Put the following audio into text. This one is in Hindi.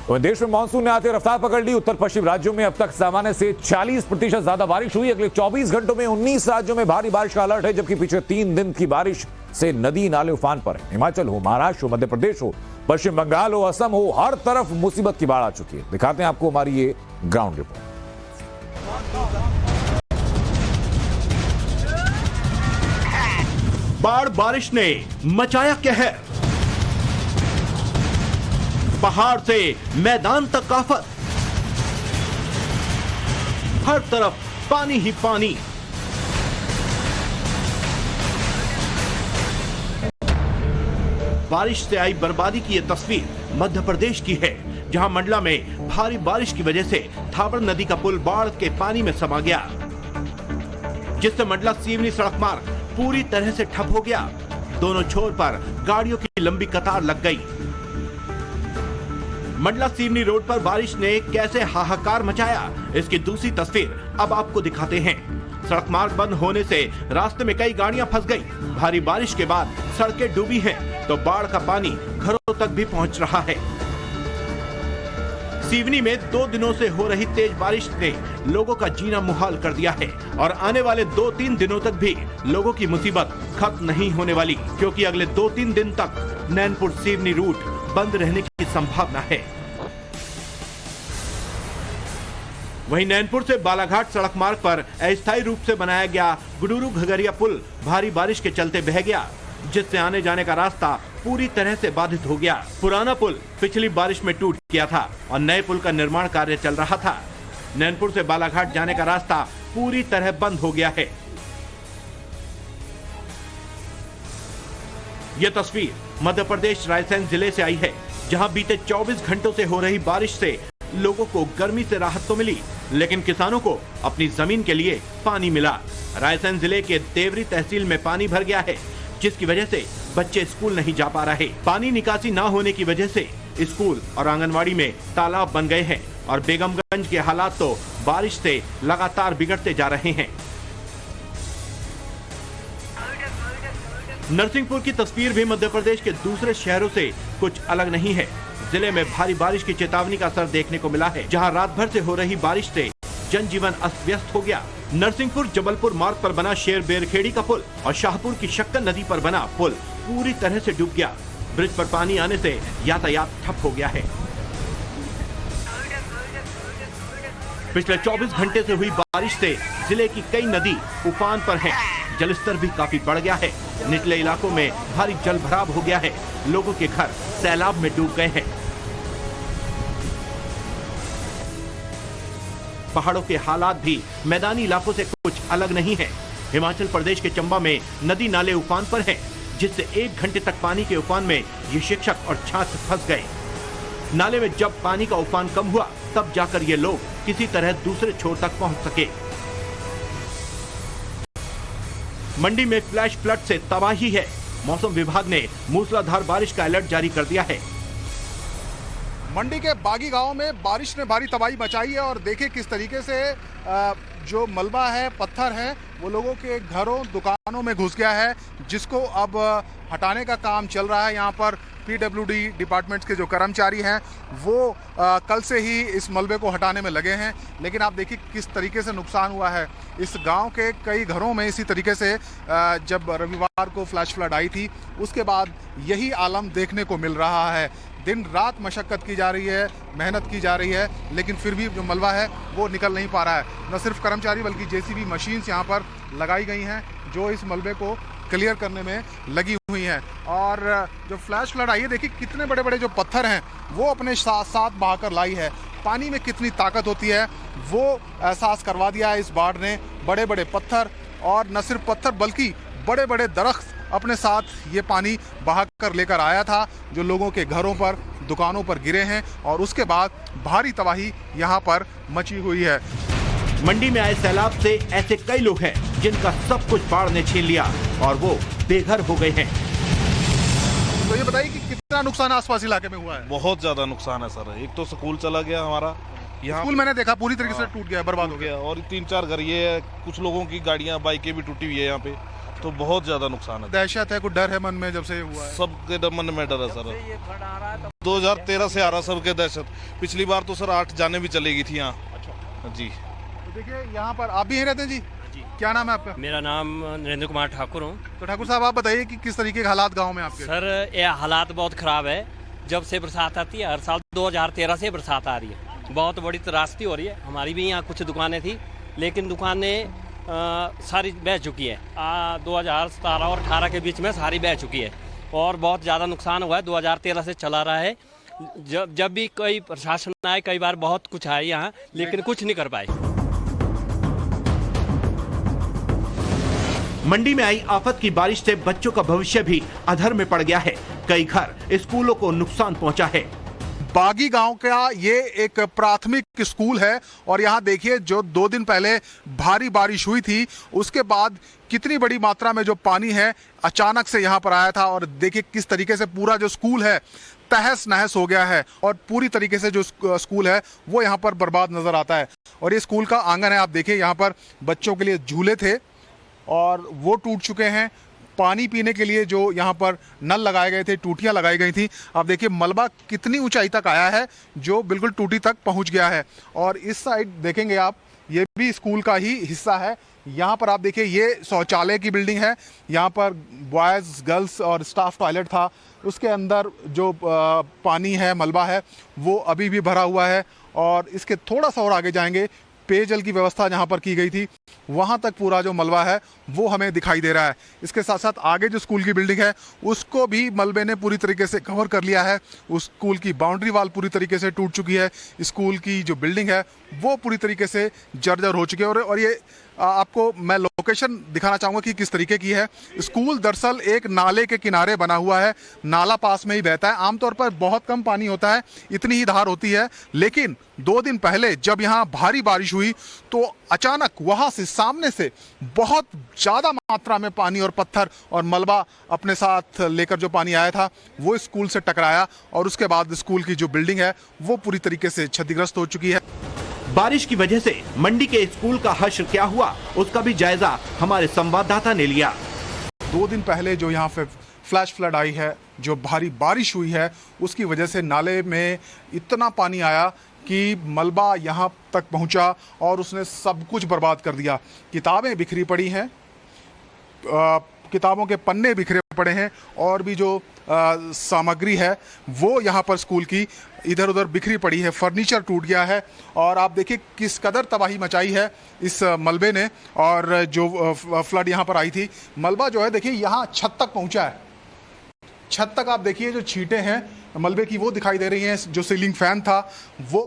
तो देश में मानसून ने आते रफ्तार पकड़ ली। उत्तर पश्चिम राज्यों में अब तक सामान्य से 40% ज्यादा बारिश हुई। अगले 24 घंटों में 19 राज्यों में भारी बारिश का अलर्ट है, जबकि पिछले 3 दिन की बारिश से नदी नाले उफान पर है। हिमाचल हो, महाराष्ट्र हो, मध्य प्रदेश हो, पश्चिम बंगाल हो, असम हो, हर तरफ मुसीबत की बाढ़ आ चुकी है। दिखाते हैं आपको हमारी ये ग्राउंड रिपोर्ट। बाढ़ बारिश ने मचाया कहर। पहाड़ से मैदान तक आफत, हर तरफ पानी ही पानी। बारिश से आई बर्बादी की यह तस्वीर मध्य प्रदेश की है, जहां मंडला में भारी बारिश की वजह से थावड़ नदी का पुल बाढ़ के पानी में समा गया, जिससे मंडला सीवनी सड़क मार्ग पूरी तरह से ठप हो गया। दोनों छोर पर गाड़ियों की लंबी कतार लग गई। मंडला सीवनी रोड पर बारिश ने कैसे हाहाकार मचाया, इसकी दूसरी तस्वीर अब आपको दिखाते हैं। सड़क मार्ग बंद होने से रास्ते में कई गाड़ियां फंस गई। भारी बारिश के बाद सड़कें डूबी हैं, तो बाढ़ का पानी घरों तक भी पहुंच रहा है। सीवनी में 2 दिनों से हो रही तेज बारिश ने लोगों का जीना मुहाल कर दिया है और आने वाले 2-3 दिनों तक भी लोगों की मुसीबत खत्म नहीं होने वाली, क्योंकि अगले 2-3 दिन तक नैनपुर सीवनी रूट बंद रहने की संभावना है। वहीं नैनपुर से बालाघाट सड़क मार्ग पर अस्थायी रूप से बनाया गया गुडुरु घगरिया पुल भारी बारिश के चलते बह गया, जिससे आने जाने का रास्ता पूरी तरह से बाधित हो गया। पुराना पुल पिछली बारिश में टूट गया था और नए पुल का निर्माण कार्य चल रहा था। नैनपुर से बालाघाट जाने का रास्ता पूरी तरह बंद हो गया है। यह तस्वीर मध्य प्रदेश रायसेन जिले से आई है, जहां बीते 24 घंटों से हो रही बारिश से लोगों को गर्मी से राहत तो मिली, लेकिन किसानों को अपनी जमीन के लिए पानी मिला। रायसेन जिले के देवरी तहसील में पानी भर गया है, जिसकी वजह से बच्चे स्कूल नहीं जा पा रहे। पानी निकासी न होने की वजह से स्कूल और आंगनवाड़ी में तालाब बन गए हैं और बेगमगंज के हालात तो बारिश से लगातार बिगड़ते जा रहे हैं। नरसिंहपुर की तस्वीर भी मध्य प्रदेश के दूसरे शहरों से कुछ अलग नहीं है। जिले में भारी बारिश की चेतावनी का असर देखने को मिला है, जहां रात भर से हो रही बारिश से जनजीवन अस्त व्यस्त हो गया। नरसिंहपुर जबलपुर मार्ग पर बना शेर बेरखेड़ी का पुल और शाहपुर की शक्कर नदी पर बना पुल पूरी तरह से डूब गया। ब्रिज पर पानी आने से यातायात ठप हो गया है। पिछले 24 घंटे से हुई बारिश से जिले की कई नदी उफान पर हैं। जलस्तर भी काफी बढ़ गया है। निचले इलाकों में भारी जल भराव हो गया है। लोगों के घर सैलाब में डूब गए हैं। पहाड़ों के हालात भी मैदानी इलाकों से कुछ अलग नहीं है। हिमाचल प्रदेश के चंबा में नदी नाले उफान पर हैं, जिससे 1 घंटे तक पानी के उफान में ये शिक्षक और छात्र फंस गए। नाले में जब पानी का उफान कम हुआ, तब जाकर ये लोग किसी तरह दूसरे छोर तक पहुंच सके। मंडी में फ्लैश फ्लड से तबाही है। मौसम विभाग ने मूसलाधार बारिश का अलर्ट जारी कर दिया है। मंडी के बागी गांव में बारिश ने भारी तबाही मचाई है और देखिए किस तरीके से जो मलबा है, पत्थर है, वो लोगों के घरों दुकानों में घुस गया है, जिसको अब हटाने का काम चल रहा है। यहाँ पर PWD डिपार्टमेंट्स के जो कर्मचारी हैं वो कल से ही इस मलबे को हटाने में लगे हैं, लेकिन आप देखिए किस तरीके से नुकसान हुआ है। इस गांव के कई घरों में इसी तरीके से जब रविवार को फ्लैश फ्लड आई थी, उसके बाद यही आलम देखने को मिल रहा है। दिन रात मशक्कत की जा रही है, मेहनत की जा रही है, लेकिन फिर भी जो मलबा है वो निकल नहीं पा रहा है। न सिर्फ कर्मचारी बल्कि JCB मशीन्स यहाँ पर लगाई गई हैं, जो इस मलबे को क्लियर करने में लगी हुई हैं। और जो फ्लैश फ्लड आई है, देखिए कितने बड़े बड़े जो पत्थर हैं वो अपने साथ साथ बहाकर लाई है। पानी में कितनी ताकत होती है वो एहसास करवा दिया है इस बाढ़ ने। बड़े बड़े पत्थर, और न सिर्फ पत्थर बल्कि बड़े बड़े दरख्त अपने साथ ये पानी बहाकर लेकर आया था, जो लोगों के घरों पर, दुकानों पर गिरे हैं, और उसके बाद भारी तबाही यहाँ पर मची हुई है। मंडी में आए सैलाब से ऐसे कई लोग हैं जिनका सब कुछ बाढ़ ने छीन लिया और वो बेघर हो गए हैं। तो ये बताइए कि कितना नुकसान आसपास इलाके में हुआ है? बहुत ज्यादा नुकसान है सर। एक तो स्कूल चला गया हमारा, यहाँ स्कूल मैंने देखा पूरी तरीके से टूट गया, बर्बाद हो गया, और 3-4 घर ये है, कुछ लोगों की गाड़ियां, बाइकें भी टूटी हुई है यहाँ पे, तो बहुत ज्यादा नुकसान है। दहशत है, कुछ डर है मन में जब से हुआ है? सबके मन में डर है सर। 2013 से आ रहा सबके दहशत। पिछली बार तो सर 8 जाने भी चली गई थी यहाँ। अच्छा जी। तो देखिए यहाँ पर आप भी यहीं रहते हैं जी? क्या नाम है आपका? मेरा नाम नरेंद्र कुमार ठाकुर हूँ। तो ठाकुर साहब आप बताइए कि किस तरीके के हालात गांव में आपके? सर ये हालात बहुत ख़राब है। जब से बरसात आती है, हर साल 2013 से बरसात आ रही है, बहुत बड़ी त्रासदी हो रही है। हमारी भी यहाँ कुछ दुकानें थी, लेकिन दुकानें सारी बह चुकी है। 2017 और 18 के बीच में सारी बह चुकी है और बहुत ज़्यादा नुकसान हुआ है। 2013 से चला रहा है। जब भी कोई प्रशासन आए, कई बार बहुत कुछ आए यहाँ, लेकिन कुछ नहीं कर पाए। मंडी में आई आफत की बारिश से बच्चों का भविष्य भी अधर में पड़ गया है। कई घर, स्कूलों को नुकसान पहुंचा है। बागी गांव का ये एक प्राथमिक स्कूल है और यहाँ देखिए जो 2 दिन पहले भारी बारिश हुई थी, उसके बाद कितनी बड़ी मात्रा में जो पानी है अचानक से यहाँ पर आया था और देखिए किस तरीके से पूरा जो स्कूल है तहस नहस हो गया है और पूरी तरीके से जो स्कूल है वो यहाँ पर बर्बाद नजर आता है। और ये स्कूल का आंगन है, आप देखिए यहाँ पर बच्चों के लिए झूले थे और वो टूट चुके हैं। पानी पीने के लिए जो यहाँ पर नल लगाए गए थे, टूटियाँ लगाई गई थी, आप देखिए मलबा कितनी ऊंचाई तक आया है, जो बिल्कुल टूटी तक पहुँच गया है। और इस साइड देखेंगे आप, ये भी स्कूल का ही हिस्सा है। यहाँ पर आप देखिए ये शौचालय की बिल्डिंग है। यहाँ पर बॉयज़, गर्ल्स और स्टाफ टॉयलेट था। उसके अंदर जो पानी है, मलबा है, वो अभी भी भरा हुआ है। और इसके थोड़ा सा और आगे जाएंगे, पेयजल की व्यवस्था जहाँ पर की गई थी, वहाँ तक पूरा जो मलबा है वो हमें दिखाई दे रहा है। इसके साथ साथ आगे जो स्कूल की बिल्डिंग है उसको भी मलबे ने पूरी तरीके से कवर कर लिया है। उस स्कूल की बाउंड्री वाल पूरी तरीके से टूट चुकी है। स्कूल की जो बिल्डिंग है वो पूरी तरीके से जर्जर हो चुकी है। और ये आपको मैं लोकेशन दिखाना चाहूँगा कि किस तरीके की है। स्कूल दरअसल एक नाले के किनारे बना हुआ है, नाला पास में ही बहता है। आमतौर पर बहुत कम पानी होता है, इतनी ही धार होती है, लेकिन 2 दिन पहले जब यहाँ भारी बारिश हुई तो अचानक वहाँ से सामने से बहुत ज़्यादा मात्रा में पानी और पत्थर और मलबा अपने साथ लेकर जो पानी आया था वो स्कूल से टकराया और उसके बाद स्कूल की जो बिल्डिंग है वो पूरी तरीके से क्षतिग्रस्त हो चुकी है। बारिश की वजह से मंडी के स्कूल का हश्र क्या हुआ, उसका भी जायजा हमारे संवाददाता ने लिया। 2 दिन पहले जो यहाँ पे फ्लैश फ्लड आई है, जो भारी बारिश हुई है, उसकी वजह से नाले में इतना पानी आया कि मलबा यहाँ तक पहुँचा और उसने सब कुछ बर्बाद कर दिया। किताबें बिखरी पड़ी हैं, किताबों के पन्ने बिखरे पड़े हैं और भी जो सामग्री है वो यहाँ पर स्कूल की इधर उधर बिखरी पड़ी है। फर्नीचर टूट गया है और आप देखिए किस कदर तबाही मचाई है इस मलबे ने। और जो फ्लड यहाँ पर आई थी, मलबा जो है देखिए यहाँ छत तक पहुँचा है। छत तक आप देखिए जो छींटे हैं मलबे की वो दिखाई दे रही हैं। जो सीलिंग फैन था वो